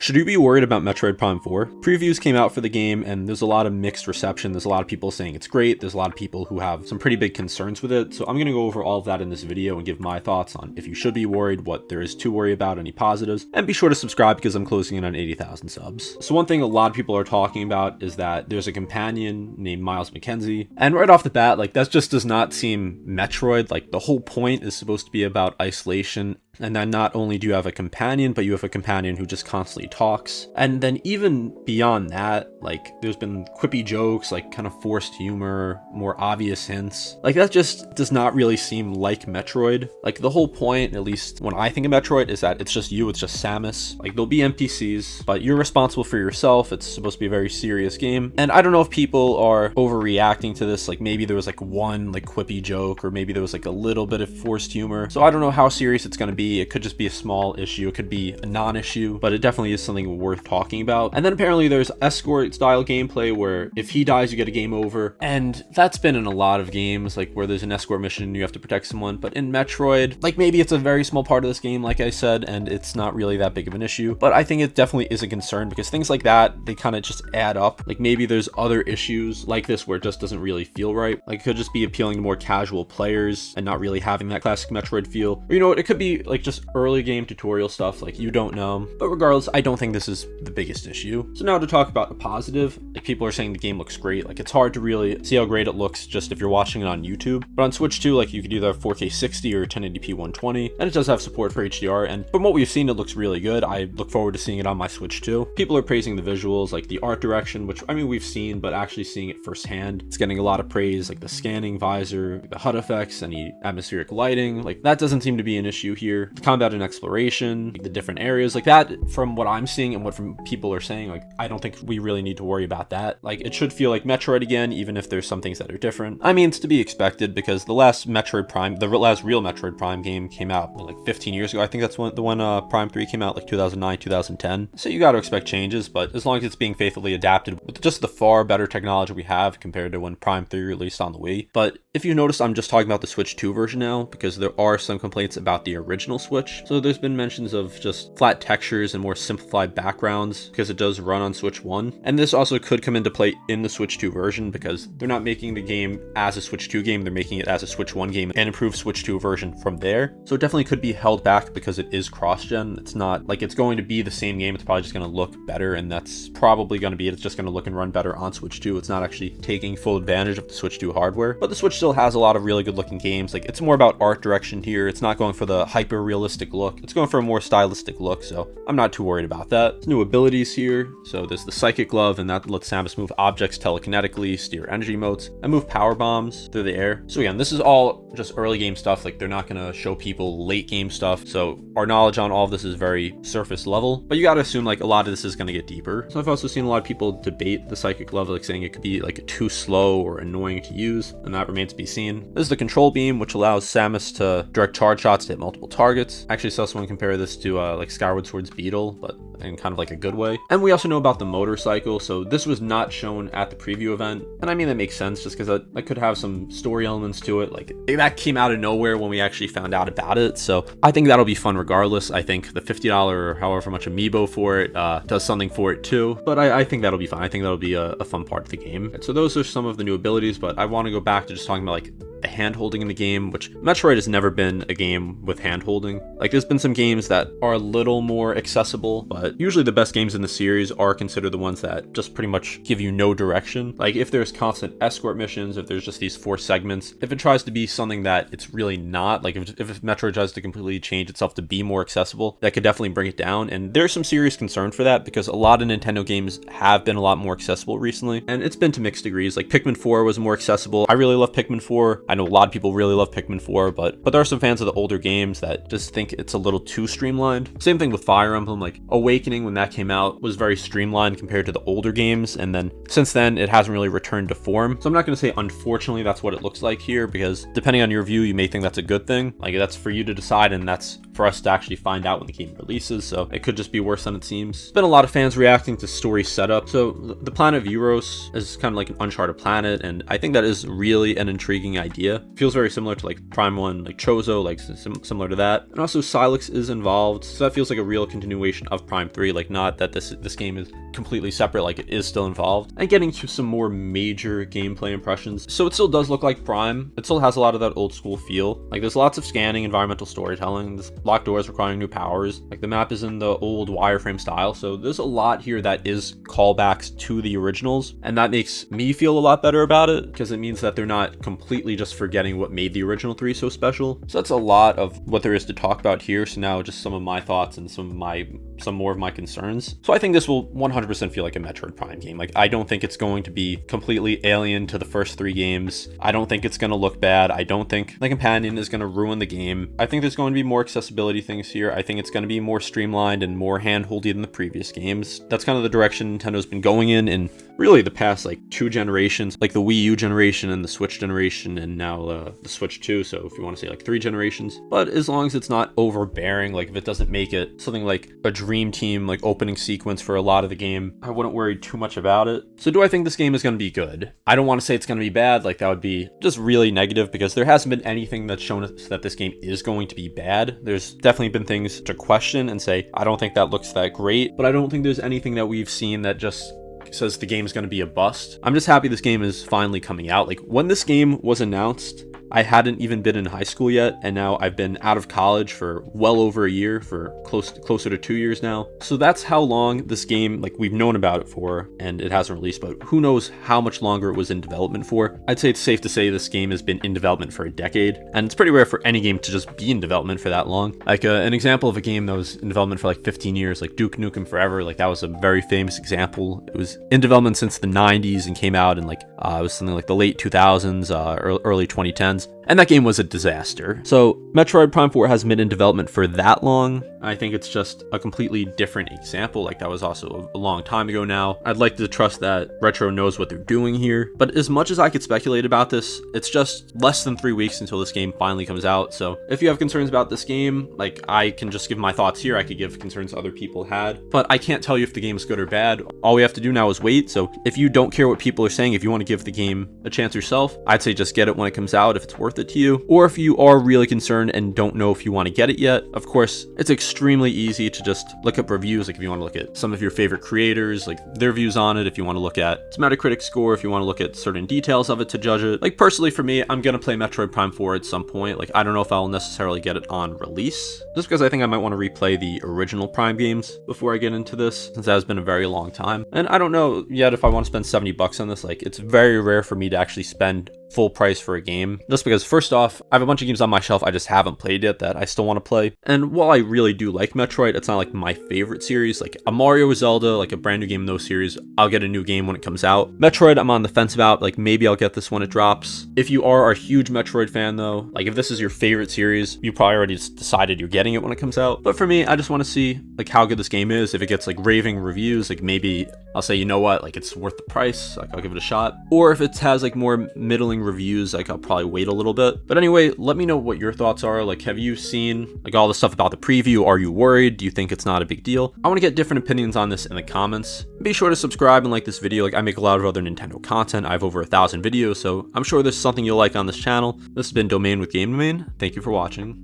Should you be worried about Metroid Prime 4? Previews came out for the game and there's a lot of mixed reception. There's a lot of people saying it's great. There's a lot of people who have some pretty big concerns with it. So I'm going to go over all of that in this video and give my thoughts on if you should be worried, what there is to worry about, any positives, and be sure to subscribe because I'm closing in on 80,000 subs. So one thing a lot of people are talking about is that there's a companion named Miles McKenzie. And right off the bat, like that just does not seem Metroid. Like the whole point is supposed to be about isolation. And then not only do you have a companion, but you have a companion who just constantly talks. And then even beyond that, like there's been quippy jokes, like kind of forced humor, more obvious hints. Like that just does not really seem like Metroid. Like the whole point, at least when I think of Metroid, is that it's just you, it's just Samus. Like there'll be NPCs, but you're responsible for yourself. It's supposed to be a very serious game. And I don't know if people are overreacting to this. Like maybe there was like one like quippy joke, or maybe there was like a little bit of forced humor. So I don't know how serious it's going to be. It could just be a small issue. It could be a non-issue, but it definitely is something worth talking about. And then apparently there's escort-style gameplay where if he dies, you get a game over. And that's been in a lot of games, like where there's an escort mission and you have to protect someone. But in Metroid, like maybe it's a very small part of this game, like I said, and it's not really that big of an issue. But I think it definitely is a concern because things like that, they kind of just add up. Like maybe there's other issues like this where it just doesn't really feel right. Like it could just be appealing to more casual players and not really having that classic Metroid feel. Or you know what, it could be like just early game tutorial stuff, like you don't know. But regardless, I don't think this is the biggest issue. So now to talk about a positive, like people are saying the game looks great. Like it's hard to really see how great it looks just if you're watching it on YouTube. But on Switch 2, like you could either have 4K 60 or 1080p 120, and it does have support for HDR. And from what we've seen, it looks really good. I look forward to seeing it on my Switch 2. People are praising the visuals, like the art direction, which I mean we've seen, but actually seeing it firsthand, it's getting a lot of praise. Like the scanning visor, the HUD effects, any atmospheric lighting, like that doesn't seem to be an issue here. The combat and exploration, like the different areas, like that, from what I'm seeing and what from people are saying, like I don't think we really need to worry about that. Like it should feel like Metroid again, even if there's some things that are different. I mean, it's to be expected because the last Metroid Prime, the last real Metroid Prime game came out like 15 years ago. I think that's when the one Prime 3 came out, like 2009, 2010. So you got to expect changes, but as long as it's being faithfully adapted with just the far better technology we have compared to when Prime 3 released on the Wii. But if you notice, I'm just talking about the Switch 2 version now because there are some complaints about the original Switch. So there's been mentions of just flat textures and more simplified backgrounds because it does run on Switch 1. And this also could come into play in the Switch 2 version because they're not making the game as a Switch 2 game, they're making it as a Switch 1 game and improve Switch 2 version from there. So it definitely could be held back because it is cross-gen. It's not like it's going to be the same game, it's probably just going to look better, and that's probably going to be it. It's just going to look and run better on Switch 2. It's not actually taking full advantage of the Switch 2 hardware, but the Switch still has a lot of really good looking games. Like it's more about art direction here. It's not going for the hyper realistic look. It's going for a more stylistic look, so I'm not too worried about that. There's new abilities here. So there's the Psychic Glove, and that lets Samus move objects telekinetically, steer energy motes, and move power bombs through the air. So again, this is all just early game stuff. Like they're not going to show people late game stuff. So our knowledge on all of this is very surface level, but you got to assume like a lot of this is going to get deeper. So I've also seen a lot of people debate the Psychic Glove, like saying it could be like too slow or annoying to use, and that remains to be seen. This is the Control Beam, which allows Samus to direct charge shots to hit multiple targets. I actually saw someone compare this to like Skyward Sword's Beetle, but in kind of like a good way. And we also know about the motorcycle. So this was not shown at the preview event. And I mean, that makes sense just because I could have some story elements to it. Like that came out of nowhere when we actually found out about it. So I think that'll be fun regardless. I think the $50 or however much amiibo for it does something for it too. But I think that'll be fine. I think that'll be a fun part of the game. And so those are some of the new abilities, but I want to go back to just talking about like the hand-holding in the game, which Metroid has never been a game with hand-holding. Like there's been some games that are a little more accessible, but usually the best games in the series are considered the ones that just pretty much give you no direction. Like if there's constant escort missions, if there's just these 4 segments, if it tries to be something that it's really not, like if Metroid tries to completely change itself to be more accessible, that could definitely bring it down. And there's some serious concern for that because a lot of Nintendo games have been a lot more accessible recently, and it's been to mixed degrees. Like Pikmin 4 was more accessible. I really love Pikmin 4. I know a lot of people really love Pikmin 4, but there are some fans of the older games that just think it's a little too streamlined. Same thing with Fire Emblem. Like Awakening, when that came out, was very streamlined compared to the older games, and then since then it hasn't really returned to form. So I'm not going to say unfortunately that's what it looks like here, because depending on your view, you may think that's a good thing. Like that's for you to decide, and that's for us to actually find out when the game releases. So it could just be worse than it seems. There's been a lot of fans reacting to story setup. So the planet of Euros is kind of like an Uncharted planet, and I think that is really an intriguing idea. idea. Feels very similar to like Prime 1, like Chozo, like similar to that. And also Silex is involved, so that feels like a real continuation of Prime 3, like not that this game is completely separate, like it is still involved. And getting to some more major gameplay impressions. So it still does look like Prime. It still has a lot of that old school feel. Like there's lots of scanning, environmental storytelling, there's locked doors requiring new powers. Like the map is in the old wireframe style, so there's a lot here that is callbacks to the originals, and that makes me feel a lot better about it because it means that they're not completely just forgetting what made the original 3 so special. So that's a lot of what there is to talk about here. So now just some of my thoughts and some more of my concerns. So I think this will 100% feel like a Metroid Prime game. Like I don't think it's going to be completely alien to the first 3 games. I don't think it's going to look bad. I don't think the companion is going to ruin the game. I think there's going to be more accessibility things here. I think it's going to be more streamlined and more handholdy than the previous games. That's kind of the direction Nintendo's been going in really the past like 2 generations, like the Wii U generation and the Switch generation, and now the Switch 2. So if you want to say like 3 generations, but as long as it's not overbearing, like if it doesn't make it something like a Dream Team like opening sequence for a lot of the game, I wouldn't worry too much about it. So do I think this game is going to be good? I don't want to say it's going to be bad, like that would be just really negative, because there hasn't been anything that's shown us that this game is going to be bad. There's definitely been things to question and say, I don't think that looks that great, but I don't think there's anything that we've seen that just says the game's going to be a bust. I'm just happy this game is finally coming out. Like when this game was announced, I hadn't even been in high school yet, and now I've been out of college for well over a year, for closer to 2 years now. So that's how long this game, like we've known about it for, and it hasn't released, but who knows how much longer it was in development for. I'd say it's safe to say this game has been in development for a decade, and it's pretty rare for any game to just be in development for that long. Like an example of a game that was in development for like 15 years, like Duke Nukem Forever, like that was a very famous example. It was in development since the 90s and came out in like, it was something like the late 2000s, early 2010s. And that game was a disaster. So Metroid Prime 4 hasn't been in development for that long. I think it's just a completely different example. Like that was also a long time ago now. I'd like to trust that Retro knows what they're doing here. But as much as I could speculate about this, it's just less than 3 weeks until this game finally comes out. So if you have concerns about this game, like I can just give my thoughts here. I could give concerns other people had, but I can't tell you if the game's good or bad. All we have to do now is wait. So if you don't care what people are saying, if you want to give the game a chance yourself, I'd say just get it when it comes out if it's worth it to you. Or if you are really concerned and don't know if you want to get it yet, of course, it's extremely easy to just look up reviews. Like if you want to look at some of your favorite creators, like their views on it, if you want to look at its Metacritic score, if you want to look at certain details of it to judge it. Like personally for me, I'm going to play Metroid Prime 4 at some point. Like I don't know if I'll necessarily get it on release, just because I think I might want to replay the original Prime games before I get into this, since that has been a very long time. And I don't know yet if I want to spend $70 on this. Like it's very rare for me to actually spend full price for a game, just because first off, I have a bunch of games on my shelf I just haven't played yet that I still want to play. And while I really do like Metroid, it's not like my favorite series. Like a Mario or Zelda, like a brand new game in those series, I'll get a new game when it comes out. Metroid, I'm on the fence about. Like maybe I'll get this when it drops. If you are a huge Metroid fan though, like if this is your favorite series, you probably already decided you're getting it when it comes out. But for me, I just want to see like how good this game is. If it gets like raving reviews, like maybe I'll say, you know what, like it's worth the price, like I'll give it a shot. Or if it has like more middling reviews, like I'll probably wait a little bit. But anyway, let me know what your thoughts are. Like, have you seen like all the stuff about the preview? Are you worried? Do you think it's not a big deal? I want to get different opinions on this in the comments. Be sure to subscribe and like this video. Like I make a lot of other Nintendo content. I have over 1,000 videos, so I'm sure there's something you'll like on this channel. This has been Domain with Game Domain. Thank you for watching.